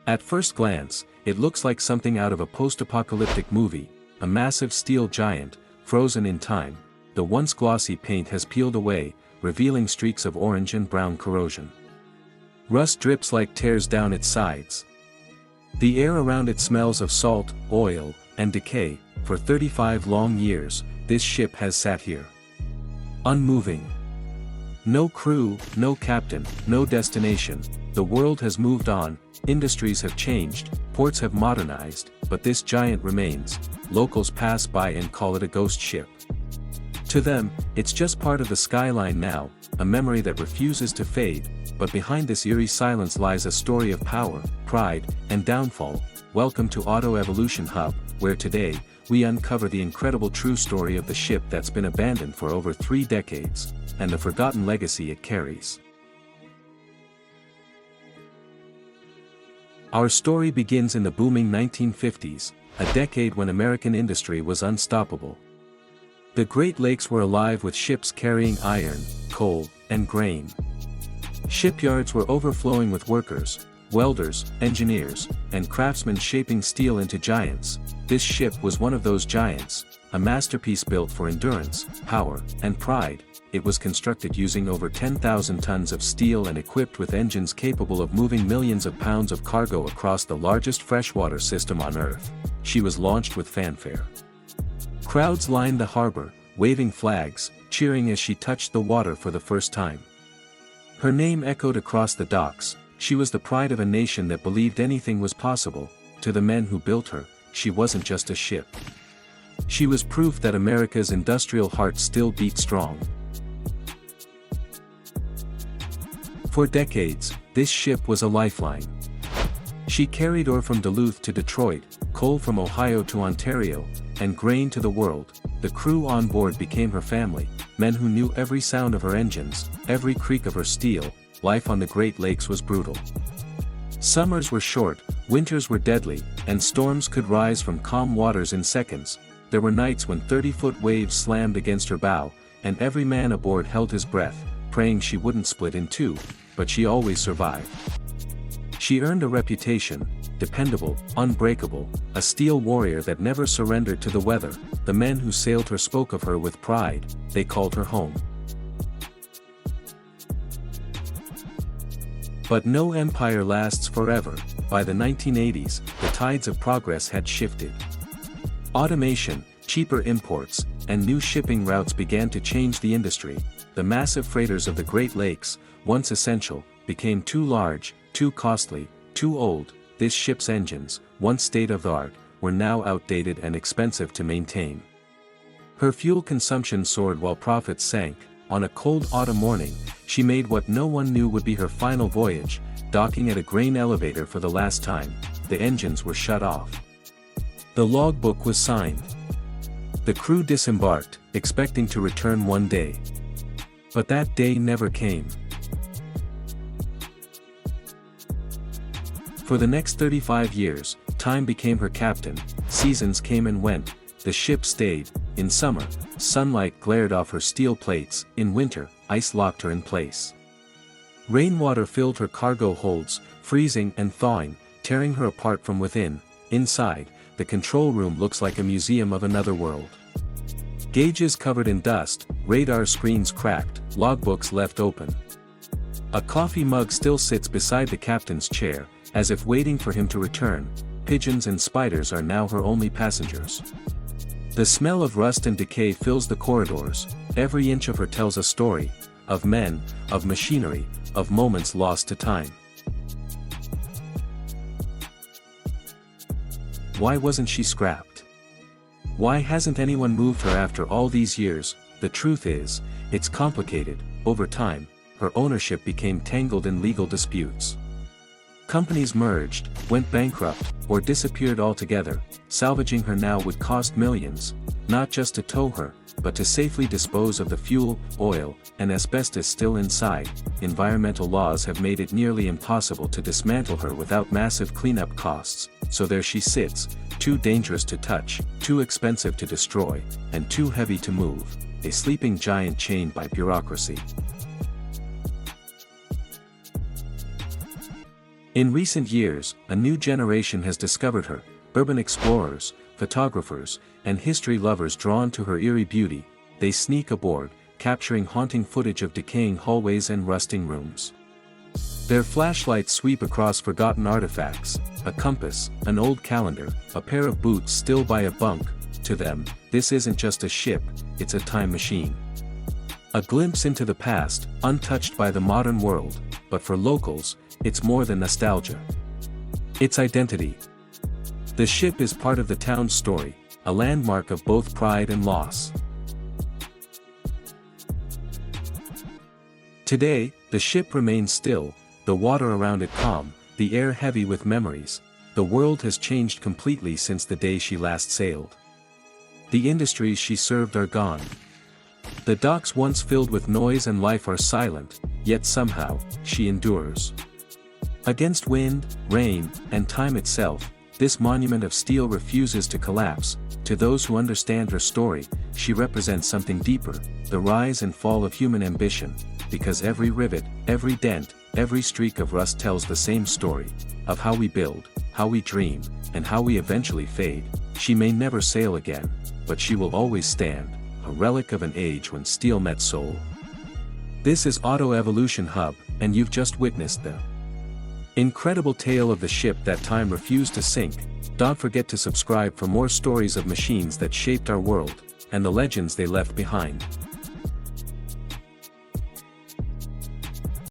At first glance, it looks like something out of a post-apocalyptic movie, a massive steel giant, frozen in time. The once glossy paint has peeled away, revealing streaks of orange and brown corrosion. Rust drips like tears down its sides. The air around it smells of salt, oil, and decay. For 35 long years, this ship has sat here. Unmoving. No crew, no captain, no destination. The world has moved on, industries have changed, ports have modernized, but this giant remains. Locals pass by and call it a ghost ship. To them, it's just part of the skyline now, a memory that refuses to fade, but behind this eerie silence lies a story of power, pride, and downfall. Welcome to Auto Evolution Hub, where today, we uncover the incredible true story of the ship that's been abandoned for over 3 decades, and the forgotten legacy it carries. Our story begins in the booming 1950s, a decade when American industry was unstoppable. The Great Lakes were alive with ships carrying iron, coal, and grain. Shipyards were overflowing with workers, welders, engineers, and craftsmen shaping steel into giants. This ship was one of those giants, a masterpiece built for endurance, power, and pride. It was constructed using over 10,000 tons of steel and equipped with engines capable of moving millions of pounds of cargo across the largest freshwater system on Earth. She was launched with fanfare. Crowds lined the harbor, waving flags, cheering as she touched the water for the first time. Her name echoed across the docks. She was the pride of a nation that believed anything was possible. To the men who built her, she wasn't just a ship. She was proof that America's industrial heart still beat strong. For decades, this ship was a lifeline. She carried ore from Duluth to Detroit, coal from Ohio to Ontario, and grain to the world. The crew on board became her family, men who knew every sound of her engines, every creak of her steel. Life on the Great Lakes was brutal. Summers were short, winters were deadly, and storms could rise from calm waters in seconds. There were nights when 30-foot waves slammed against her bow, and every man aboard held his breath, praying she wouldn't split in two, but she always survived. She earned a reputation, dependable, unbreakable, a steel warrior that never surrendered to the weather. The men who sailed her spoke of her with pride. They called her home. But no empire lasts forever. By the 1980s, the tides of progress had shifted. Automation, cheaper imports, and new shipping routes began to change the industry. The massive freighters of the Great Lakes, once essential, became too large, too costly, too old. This ship's engines, once state-of-the-art, were now outdated and expensive to maintain. Her fuel consumption soared while profits sank. On a cold autumn morning, she made what no one knew would be her final voyage, docking at a grain elevator for the last time. The engines were shut off. The logbook was signed. The crew disembarked, expecting to return one day. But that day never came. For the next 35 years, time became her captain. Seasons came and went. The ship stayed. In summer, sunlight glared off her steel plates. In winter, ice locked her in place. Rainwater filled her cargo holds, freezing and thawing, tearing her apart from within. Inside, the control room looks like a museum of another world. Gauges covered in dust, radar screens cracked, logbooks left open. A coffee mug still sits beside the captain's chair, as if waiting for him to return. Pigeons and spiders are now her only passengers. The smell of rust and decay fills the corridors. Every inch of her tells a story, of men, of machinery, of moments lost to time. Why wasn't she scrapped? Why hasn't anyone moved her after all these years? The truth is, it's complicated. Over time, her ownership became tangled in legal disputes. Companies merged, went bankrupt, or disappeared altogether. Salvaging her now would cost millions, not just to tow her, but to safely dispose of the fuel, oil, and asbestos still inside. Environmental laws have made it nearly impossible to dismantle her without massive cleanup costs, so there she sits, too dangerous to touch, too expensive to destroy, and too heavy to move, a sleeping giant chained by bureaucracy. In recent years, a new generation has discovered her, urban explorers, photographers, and history lovers drawn to her eerie beauty. They sneak aboard, capturing haunting footage of decaying hallways and rusting rooms. Their flashlights sweep across forgotten artifacts, a compass, an old calendar, a pair of boots still by a bunk. To them, this isn't just a ship, it's a time machine. A glimpse into the past, untouched by the modern world, but for locals, it's more than nostalgia. It's identity. The ship is part of the town's story, a landmark of both pride and loss. Today, the ship remains still, the water around it calm, the air heavy with memories. The world has changed completely since the day she last sailed. The industries she served are gone. The docks once filled with noise and life are silent, yet somehow, she endures. Against wind, rain, and time itself, this monument of steel refuses to collapse. To those who understand her story, she represents something deeper, the rise and fall of human ambition, because every rivet, every dent, every streak of rust tells the same story, of how we build, how we dream, and how we eventually fade. She may never sail again, but she will always stand, a relic of an age when steel met soul. This is Auto Evolution Hub, and you've just witnessed the incredible tale of the ship that time refused to sink. Don't forget to subscribe for more stories of machines that shaped our world, and the legends they left behind.